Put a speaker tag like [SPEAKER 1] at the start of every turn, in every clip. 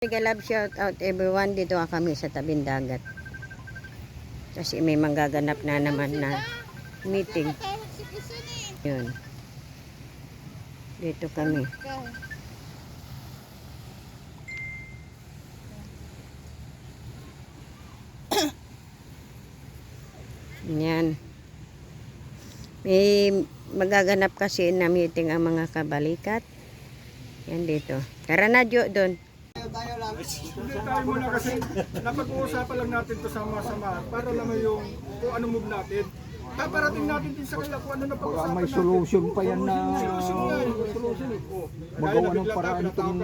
[SPEAKER 1] Mega love shout out everyone, dito kami sa tabing dagat kasi may manggaganap na naman na meeting. Yun, dito kami. Yan, may magaganap kasi na meeting ang mga kabalikat. Yan dito, tara na Jo doon.
[SPEAKER 2] Hindi tayo muna kasi napag-uusapan lang natin to sama-sama para naman yung kung ano move natin. Paparating natin din sa kanila kung ano na pag-usapan natin.
[SPEAKER 3] May solution pa yan na
[SPEAKER 2] Solution.
[SPEAKER 3] magawa ng paraan itong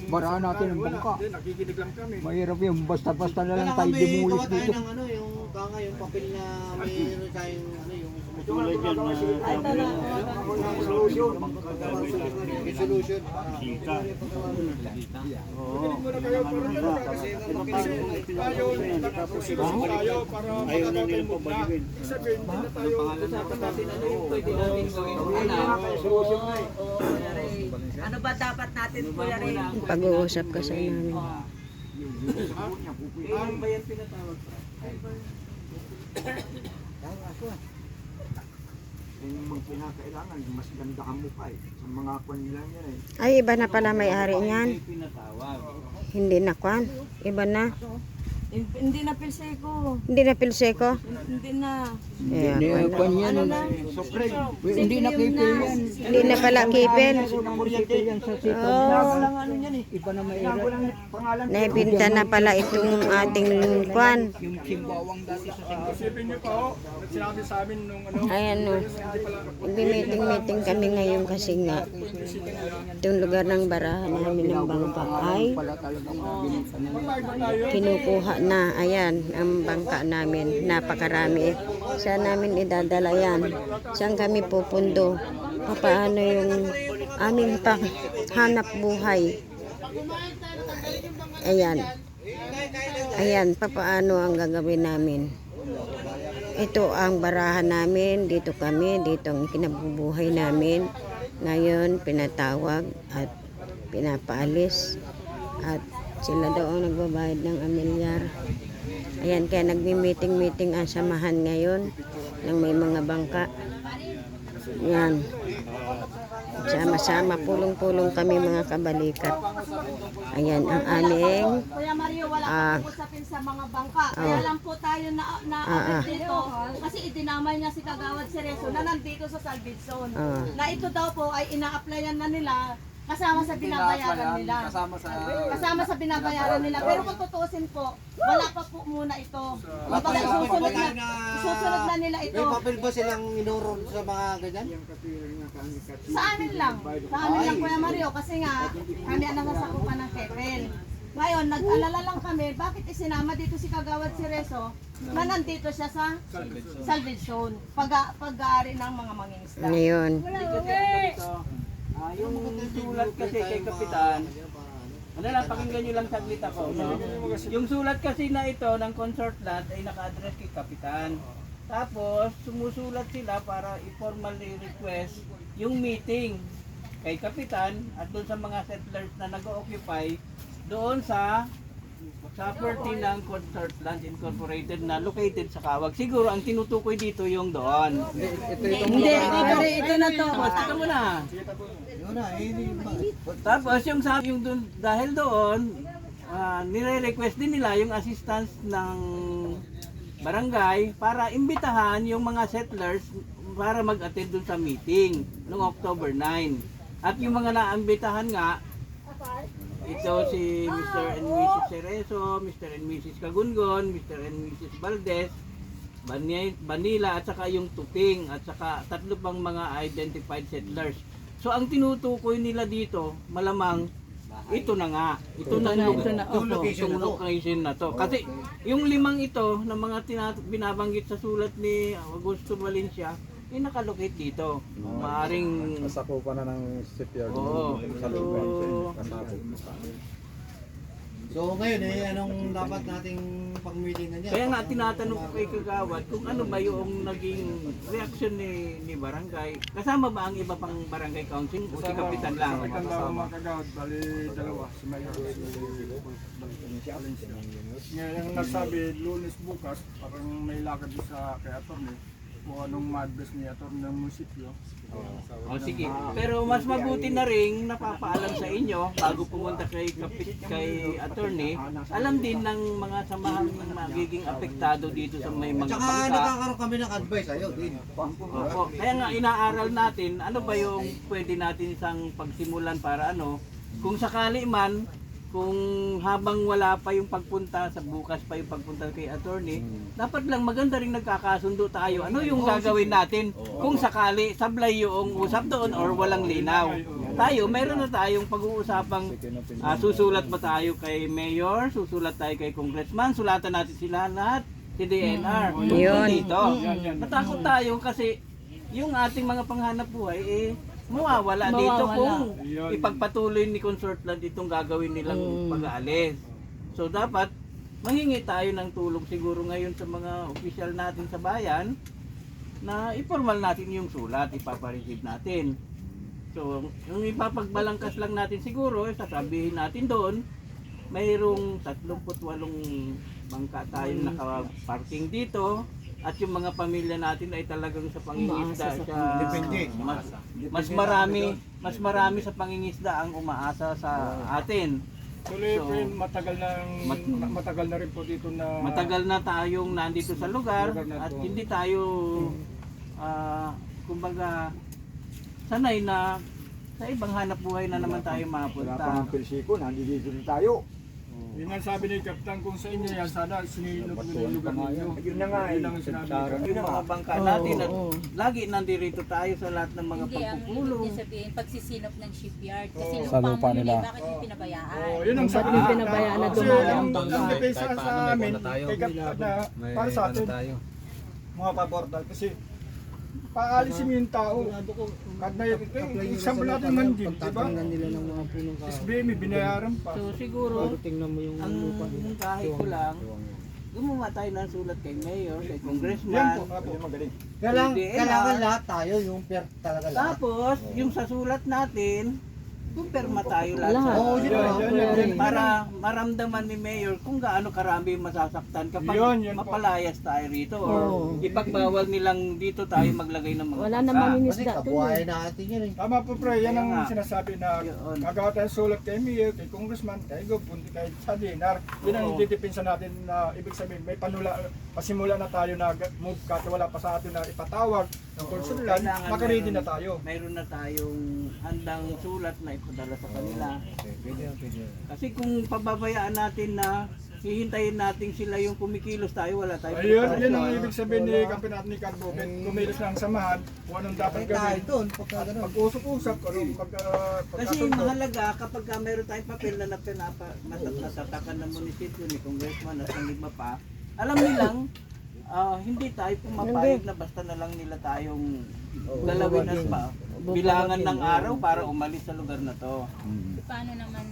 [SPEAKER 3] baraan natin ng bangka.
[SPEAKER 2] Nakikinig lang kami.
[SPEAKER 3] Mahirap yung basta-basta na lang tayo demolis dito.
[SPEAKER 4] Ng ano, yung kanga, yung papel na mayroon tayong ano, yung
[SPEAKER 2] Solution.
[SPEAKER 4] resolution.
[SPEAKER 2] Kinig muna kayo para talaga kasi tayo tayo para makakatay move na. Ibig sabihin, hindi na tayo usapan natin ano yung pwede natin gawin. Solution na eh.
[SPEAKER 5] Ano ba dapat natin, Kuya Ray?
[SPEAKER 1] Pag-uusap kasi namin.
[SPEAKER 4] Ano ba yan pinatawag?
[SPEAKER 3] Yung mga pinakailangan, mas ganda ang mukha eh. Sa mga kwan nila yan eh.
[SPEAKER 1] Ay, iba na pala may-ari niyan. Hindi na kwan. Iba na.
[SPEAKER 5] Hindi na pilseko.
[SPEAKER 1] Hindi na pilseko.
[SPEAKER 5] Hindi na.
[SPEAKER 1] Ayan, kwan.
[SPEAKER 3] Kwan yan, hindi na kipil yan.
[SPEAKER 1] Hindi na pala kipin.
[SPEAKER 3] Yan sa sito.
[SPEAKER 1] Oh,
[SPEAKER 3] Iba na may
[SPEAKER 1] naibinta na pala itong ating kwan.
[SPEAKER 3] yung simbawang dati sa
[SPEAKER 2] Isipin niyo pa ho, sinabi sa amin nung ano,
[SPEAKER 1] Ayan o. Nagbi-meeting kami ngayon kasi nga itong lugar ng barahan namin ng bangka ay
[SPEAKER 3] pala talagang binita na.
[SPEAKER 1] kinukuha na. Ayan ang bangka namin. Napakarami. Saan namin idadala yan? Saan kami pupundo? Paano yung aming panghanap buhay? Ayan. Ayan, paano ang gagawin namin? Ito ang barahan namin, dito kami, dito ang kinabubuhay namin. Ngayon, pinatawag at pinapaalis at sila daw ang nagbabayad ng amilyar. Ayan, kaya nagmi-meeting ang samahan ngayon ng may mga bangka. Yan. Sama-sama, pulong-pulong kami mga kabalikat. Ayan, ang aming
[SPEAKER 5] Kuya Mario, wala kang usapin sa mga bangka. Kaya lang po tayo na dito. Kasi idinamay niya si Kagawad Cerezo na nandito sa salvage zone. Na ito daw po ay ina-applyan na nila kasama sa binabayaran nila. Kasama sa binabayaran nila. Pero kung tutuusin po, wala pa po muna ito. Kapag susunod na nila ito.
[SPEAKER 4] May papel ba silang inuron sa mga ganyan?
[SPEAKER 5] Sa amin lang. Sa amin lang, Kuya Mario. Kasi nga, kami ang nasasakupan ng Kepel. Ngayon, nag-alala lang kami, bakit isinama dito si Kagawad Cerezo na nandito siya sa salvage zone, pag-aari ng mga mangingisda.
[SPEAKER 1] ngayon.
[SPEAKER 6] Yung sulat kasi kay Kapitan, ano lang, pakinggan nyo lang saglit ako. No? Yung sulat kasi na ito ng consort lot ay naka-address kay Kapitan. Tapos, sumusulat sila para i-formally request yung meeting kay Kapitan at doon sa mga settlers na nag-occupy doon sa property ng Consort Land Incorporated na located sa Kawag. Siguro ang tinutukoy dito yung doon.
[SPEAKER 5] Hindi, ito na to.
[SPEAKER 6] Ito mo na. Tapos yung sabi yung doon, dahil doon, nire-request din nila yung assistance ng barangay para imbitahan yung mga settlers para mag-attend doon sa meeting noong October 9. At yung mga naambitahan nga, ito si Mr. and Mrs. Cerezo, Mr. and Mrs. Kagungon, Mr. and Mrs. Valdez, Banila at saka yung Tuping at saka tatlo pang mga identified settlers. So ang tinutukoy nila dito, malamang ito na nga. Ito na yung location na to. Kasi yung limang ito na mga binabanggit sa sulat ni Augusto Valencia, ay nakalocate dito. Maaring
[SPEAKER 2] Nasakupan na ng shipyard.
[SPEAKER 6] Oo.
[SPEAKER 4] So ngayon anong dapat nating pag-meeting na niya.
[SPEAKER 6] Kaya nga tinatanong ko kay Kagawad kung ano ba yung naging reaksyon ni barangay. Kasama ba ang iba pang barangay council o si Kapitan lang?
[SPEAKER 2] Kapitan lang mga kagawad, bali dalawa, si Mayor at si Valencia. Ngayon nagsabi, Lunes bukas, parang may lakad sa kay attorney kung anong ma-advise ni attorney ng munisipyo.
[SPEAKER 6] O sige, pero mas mabuti na rin napapaalam sa inyo bago pumunta kay attorney, alam din ng mga samahang magiging apektado dito sa may mga
[SPEAKER 4] Tsaka
[SPEAKER 6] bangka.
[SPEAKER 4] nagkakaroon kami ng advice sa'yo din.
[SPEAKER 6] Opo. Kaya nga inaaral natin ano ba yung pwede natin isang pagsimulan para ano, kung sakali man, kung habang wala pa yung pagpunta sa bukas pa yung pagpunta kay attorney, dapat lang maganda rin nagkakasundo tayo. Ano yung gagawin natin kung sakali sablay yung usap doon or walang linaw. Tayo, meron na tayong pag-uusapang susulat ba tayo kay mayor, susulat tayo kay congressman, sulatan natin sila lahat, si DNR.
[SPEAKER 1] Yun.
[SPEAKER 6] Dito. Natakot tayo kasi yung ating mga panghanap buhay mawawala dito kung ipagpatuloy ni Consortland itong gagawin nilang pag-aalis. So dapat mahingi tayo ng tulong siguro ngayon sa mga opisyal natin sa bayan na ipormal natin yung sulat, ipapareceive natin. So yung ipapagbalangkas lang natin siguro, sasabihin natin doon, mayroong 38 bangka tayong naka-parking dito. At yung mga pamilya natin ay talagang sa pangingisda mas marami sa pangingisda ang umaasa sa atin.
[SPEAKER 2] Tuloy po yun, matagal na rin po dito na
[SPEAKER 6] Matagal na tayong nandito sa lugar at hindi tayo kumbaga sanay na sa ibang hanap buhay na naman tayo
[SPEAKER 3] Wala pa
[SPEAKER 6] mapunta.
[SPEAKER 3] ng persiko, nandito na tayo.
[SPEAKER 2] yun ang sabi ni Kapitan, kung sa inyo yan, sana sinilot mo yung lugar ninyo.
[SPEAKER 3] Yun na nga
[SPEAKER 2] Yun ang sinabi ni Kapitan.
[SPEAKER 6] Yun ang mga bangka natin at lagi nandirito tayo sa lahat ng mga
[SPEAKER 7] Hindi, ang ibig
[SPEAKER 6] pagpupulong.
[SPEAKER 7] niya sabihin, pagsisinop ng shipyard. Kasi
[SPEAKER 2] Oo.
[SPEAKER 7] yung lupa nila, bakit yung pinabayaan?
[SPEAKER 2] Yun ang sabi ni
[SPEAKER 8] pinabayaan na
[SPEAKER 2] Kasi
[SPEAKER 8] dumadaan
[SPEAKER 2] ang
[SPEAKER 8] bangka.
[SPEAKER 2] depensa sa amin, kay Kapitan na para sa atin, mga paportal. Kasi paalisin mo yung tao. Kahit na example natin man din, di ba? SBM, binayaran pa.
[SPEAKER 6] So siguro, ang kahit ko lang, gumawa tayo ng sulat kay mayor, kay
[SPEAKER 2] Yan
[SPEAKER 6] congressman.
[SPEAKER 2] po, apo.
[SPEAKER 3] Magaling.
[SPEAKER 4] Kailangan lahat tayo, yung fair talaga lahat.
[SPEAKER 6] Tapos, yung sa sulat natin, kumpirma tayo lahat.
[SPEAKER 4] Oo, yun.
[SPEAKER 6] Para maramdaman ni mayor kung gaano karami yung masasaktan kapag
[SPEAKER 2] Yun po.
[SPEAKER 6] mapalayas tayo rito or ipagbawal nilang dito tayo maglagay ng mga
[SPEAKER 8] Wala
[SPEAKER 6] bangka.
[SPEAKER 8] namang
[SPEAKER 4] Kasi
[SPEAKER 8] inisda to.
[SPEAKER 4] kabuhayan natin yun eh.
[SPEAKER 2] Tama po pre, yan
[SPEAKER 6] Kaya nga.
[SPEAKER 2] ang sinasabi na
[SPEAKER 6] Yun.
[SPEAKER 2] gagawa tayo sulat kay Mayor, kay Congressman, kay Gopun, kay Sadinar. Yun ang
[SPEAKER 6] Oo.
[SPEAKER 2] ididipinsa natin na ibig sabihin, may pasimula na tayo na move cut, wala pa sa atin na ipatawag ng konsulat,
[SPEAKER 6] Kailangan
[SPEAKER 2] makaready na tayo.
[SPEAKER 6] Mayroon na tayong handang sulat na ipadala sa kanila. Kasi kung pababayaan natin na hihintayin natin sila yung kumikilos tayo, wala tayong
[SPEAKER 2] Ayun, yun ang
[SPEAKER 6] preparasyon.
[SPEAKER 2] ibig sabihin ni Kapitan ni Carbo, kumilos lang samahan, kung anong dapat
[SPEAKER 4] Tayo
[SPEAKER 2] gawin.
[SPEAKER 4] doon, pagka ganun.
[SPEAKER 2] Pag-usap-usap, anong
[SPEAKER 6] Kasi
[SPEAKER 2] pagkasundo.
[SPEAKER 6] mahalaga kapag meron tayong papel na natatakan ng munisipyo ni congressman at ng iba pa, alam nilang hindi tayo pumapayag na basta na lang nila tayong galawin at bilangan ng araw para umalis sa lugar na to.
[SPEAKER 7] Paano naman,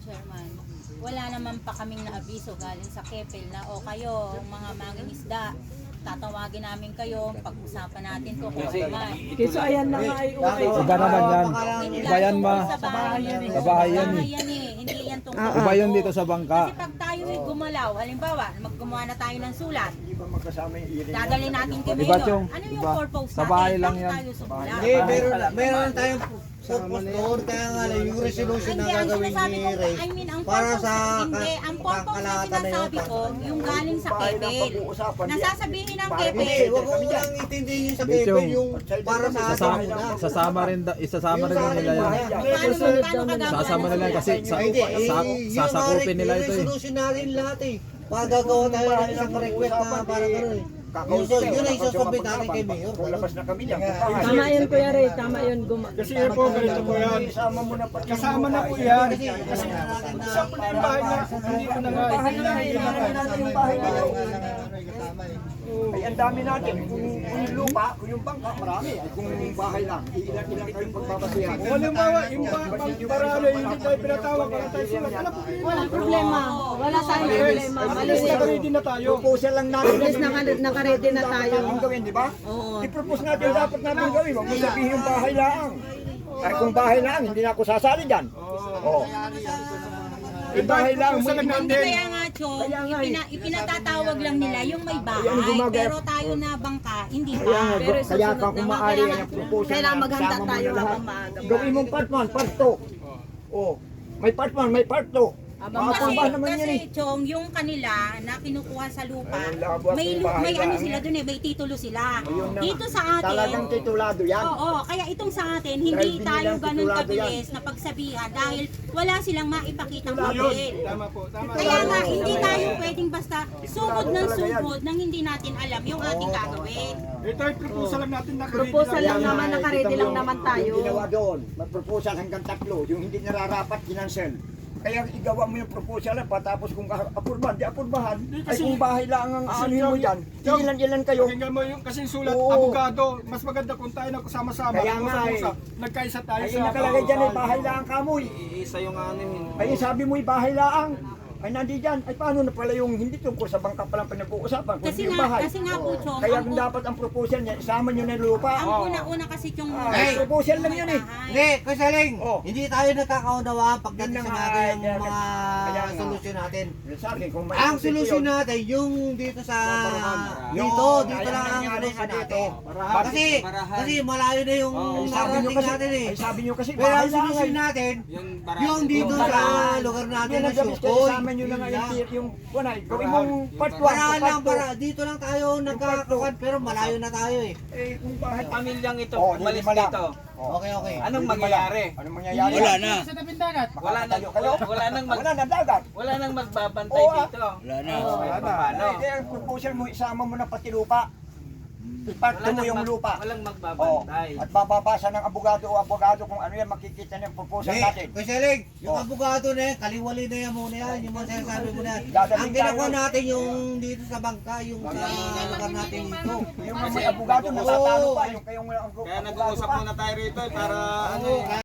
[SPEAKER 7] Chairman? Wala naman pa kaming naabiso galing sa Kepel na o kayo, mga mangingisda, tatawagin namin kayo, pag-usapan natin to kung
[SPEAKER 6] Kasi
[SPEAKER 7] ano man.
[SPEAKER 8] Kasi ayan na nga ay okay.
[SPEAKER 4] Iba naman yan.
[SPEAKER 7] Iba yan ma. Sa bahay yan eh. Hindi yan tungkol.
[SPEAKER 1] Iba
[SPEAKER 9] yun dito sa bangka.
[SPEAKER 7] Kasi pag tayo ay gumalaw, halimbawa, maggumawa na tayo ng sulat,
[SPEAKER 3] Di ba magkasama yung iring?
[SPEAKER 7] dadalhin natin kay
[SPEAKER 9] Diba,
[SPEAKER 7] Mayor.
[SPEAKER 9] Chong?
[SPEAKER 7] Ano yung
[SPEAKER 9] Diba?
[SPEAKER 7] purpose
[SPEAKER 9] Sa
[SPEAKER 7] natin?
[SPEAKER 9] bahay lang
[SPEAKER 7] Bakit
[SPEAKER 9] yan.
[SPEAKER 7] tayo sumulat?
[SPEAKER 4] Hindi, meron tayong purpose doon, kaya nga lang yung resolution na
[SPEAKER 7] Hindi, ang
[SPEAKER 4] gagawin
[SPEAKER 7] sinasabi
[SPEAKER 4] ni
[SPEAKER 7] ko,
[SPEAKER 4] Ray.
[SPEAKER 7] I mean, ang
[SPEAKER 4] Para
[SPEAKER 7] purpose,
[SPEAKER 4] sa
[SPEAKER 7] hindi, ang purpose na
[SPEAKER 4] pangkalahatan na
[SPEAKER 7] sinasabi
[SPEAKER 4] yun.
[SPEAKER 7] ko, yung galing sa Kepel. Nasasabihin ng
[SPEAKER 4] Hindi,
[SPEAKER 7] Kepel.
[SPEAKER 4] wag mo lang intindihin yung sa Kepel, yung para sa atin muna.
[SPEAKER 9] Isasama rin nila yan.
[SPEAKER 7] Paano gagawin
[SPEAKER 9] Sasama nila kasi sasakupin nila ito eh.
[SPEAKER 4] Resolution natin lahat eh. Pagagawa tayo ng isang request na parang gano'n eh. Yun ay isasubmit natin kay Mayor.
[SPEAKER 3] Lalabas na kami niyan.
[SPEAKER 8] Tama yun, Kuya Ray. Tama yun.
[SPEAKER 2] Kasi yun po, ganito po yan.
[SPEAKER 3] Isama mo na pati.
[SPEAKER 2] Kasama na po yan. Kasi isa po na yung bahay na, hindi ko na nga.
[SPEAKER 3] Ay, ang dami natin. Kung yung lupa, kung yung bangka, marami. Ay, kung bahay lang, ilan kayong pagbabasihan.
[SPEAKER 2] Kung halimbawa, yung barangay, hindi tayo pinatawag, wala tayo sulat.
[SPEAKER 5] Walang problema. Wala tayong problema.
[SPEAKER 2] Alis na ready na tayo.
[SPEAKER 3] Proposal lang natin.
[SPEAKER 1] Yes, nakaredy na tayo.
[SPEAKER 3] Ang gawin, di ba?
[SPEAKER 1] Oo.
[SPEAKER 3] I-propose natin, dapat natin gawin. Huwag mo sabihin yung bahay lang. Ay, kung bahay lang, hindi na ako sasali dyan. Oo. Yung bahay lang,
[SPEAKER 7] Hindi kaya nga, Chong, ipinatatawag lang nila yung may bahay, pero tayo na bangka, hindi pa.
[SPEAKER 3] Kaya pa kung maaari ang proposal
[SPEAKER 5] Kailangan
[SPEAKER 3] na
[SPEAKER 5] maghanda
[SPEAKER 3] sama mo
[SPEAKER 5] tayo
[SPEAKER 3] na lahat.
[SPEAKER 5] habang maaga.
[SPEAKER 3] Gawin mong part 1, part 2. Oh. May part 1, may part 2. Makapunta naman yan eh.
[SPEAKER 7] Kasi, Chong, yung kanila na kinukuha sa lupa,
[SPEAKER 3] Ayun, labas
[SPEAKER 7] may,
[SPEAKER 3] yung bahay
[SPEAKER 7] may ano
[SPEAKER 3] lang.
[SPEAKER 7] sila dun may titulo sila.
[SPEAKER 3] Ayun na.
[SPEAKER 7] Dito sa atin,
[SPEAKER 3] Talagang titulado yan.
[SPEAKER 7] oo, kaya itong sa atin, hindi
[SPEAKER 3] Dahil
[SPEAKER 7] tayo
[SPEAKER 3] binilang
[SPEAKER 7] ganun
[SPEAKER 3] titulado
[SPEAKER 7] kabilis na pagsabihan dahil wala silang maipakitang
[SPEAKER 2] Ayun,
[SPEAKER 7] papel.
[SPEAKER 2] tama po, tama.
[SPEAKER 7] Kaya nga, hindi tayo pwedeng basta sugod ng sugod nang hindi natin alam yung ating gagawin.
[SPEAKER 2] Ito ay proposal lang natin na
[SPEAKER 5] Proposal lang naman, nakaredy lang naman tayo.
[SPEAKER 3] Yung ginawa doon, mag-proposal hanggang 3, yung hindi nararapat, kinansel. Kaya igawa mo yung proposal na patapos kung apurbahan, di apurbahan. Ay
[SPEAKER 2] kasi-
[SPEAKER 3] kung bahay lang ang
[SPEAKER 2] kasi
[SPEAKER 3] ano mo dyan,
[SPEAKER 2] yung-
[SPEAKER 3] ilan kayo.
[SPEAKER 2] Pakinggan mo yung kasing sulat,
[SPEAKER 3] Oo.
[SPEAKER 2] abogado, mas maganda kung tayo nagsama-sama.
[SPEAKER 3] Kaya nga
[SPEAKER 2] usap-usap, nagkaisa tayo
[SPEAKER 3] Ay nakalagay dyan ay bahay lang kamoy.
[SPEAKER 9] Isa yung anin.
[SPEAKER 3] Ay sabi mo ay bahay lang. Ay nandi dyan. Ay paano na pala yung hindi tungkol sa bangka palang pinag-uusapan.
[SPEAKER 7] Kasi
[SPEAKER 3] Kundi yung
[SPEAKER 7] nga,
[SPEAKER 3] bahay.
[SPEAKER 7] kasi nga po, Chong,
[SPEAKER 3] Kaya
[SPEAKER 7] ang,
[SPEAKER 3] kung dapat ang proposal niya, isama nyo na yung lupa.
[SPEAKER 7] ang una-una kasi yung
[SPEAKER 3] Ay, proposal lang yun eh.
[SPEAKER 4] Hindi, Kusaling,
[SPEAKER 3] Oh.
[SPEAKER 4] hindi tayo nagkakaunawaan pagdating
[SPEAKER 3] Yun
[SPEAKER 4] sa
[SPEAKER 3] na nga,
[SPEAKER 4] natin yung
[SPEAKER 3] kaya
[SPEAKER 4] mga
[SPEAKER 3] nga.
[SPEAKER 4] solusyon natin.
[SPEAKER 3] Sa akin, kung may
[SPEAKER 4] Ang
[SPEAKER 3] isip
[SPEAKER 4] solusyon
[SPEAKER 3] yun,
[SPEAKER 4] natin, yung dito sa...
[SPEAKER 3] Yun,
[SPEAKER 4] Dito
[SPEAKER 3] ay,
[SPEAKER 4] lang ang
[SPEAKER 3] nangyari
[SPEAKER 4] solusyon
[SPEAKER 3] na dito.
[SPEAKER 4] natin. Kasi malayo na yung
[SPEAKER 3] Ay, sabi nyo
[SPEAKER 4] narating
[SPEAKER 3] kasi,
[SPEAKER 4] natin eh.
[SPEAKER 3] ay, sabi nyo kasi,
[SPEAKER 4] Pero
[SPEAKER 3] bahay
[SPEAKER 4] ang
[SPEAKER 3] lang
[SPEAKER 4] solusyon
[SPEAKER 3] ay.
[SPEAKER 4] natin, yung dito sa lugar natin
[SPEAKER 3] Yan
[SPEAKER 4] na
[SPEAKER 3] ang gabis kayo,
[SPEAKER 4] Sukoy.
[SPEAKER 3] isama nyo na nga yung kunay. Gawin mong part 1,
[SPEAKER 4] Para
[SPEAKER 3] part
[SPEAKER 4] lang,
[SPEAKER 3] 2.
[SPEAKER 4] para dito lang tayo nagkakakuan pero malayo na tayo eh.
[SPEAKER 3] Eh, kung bahay
[SPEAKER 6] Pamilyang ito,
[SPEAKER 3] Oh,
[SPEAKER 6] umalis
[SPEAKER 3] lima lang.
[SPEAKER 6] dito.
[SPEAKER 4] Okay, okay.
[SPEAKER 6] Anong mangyayari?
[SPEAKER 3] Anong mangyayari?
[SPEAKER 6] Wala na.
[SPEAKER 3] Wala na.
[SPEAKER 6] Wala nang
[SPEAKER 3] Wala na dagat.
[SPEAKER 6] wala nang magbabantay
[SPEAKER 3] Oo,
[SPEAKER 6] dito. Wala na. Paano?
[SPEAKER 3] Kaya ang proposal mo, isama mo na pati lupa. Iparte mo yung lupa.
[SPEAKER 6] Walang
[SPEAKER 3] Oh,
[SPEAKER 6] magbabantay.
[SPEAKER 3] at bababasa ng abogado kung ano yan, makikita ng proposal natin.
[SPEAKER 4] Kusaling, yung
[SPEAKER 3] Oh.
[SPEAKER 4] abogado na yan, kaliwali na yan muna yan, yung mga sinasabi mo na yan.
[SPEAKER 3] Dadalhin
[SPEAKER 4] Ang ginagawa
[SPEAKER 3] tayo.
[SPEAKER 4] natin yung dito sa bangka, yung sa lugar natin dito.
[SPEAKER 3] Yung may abogado, natatalo pa. Yung kayong
[SPEAKER 9] Kaya nag-uusap muna tayo rito para ano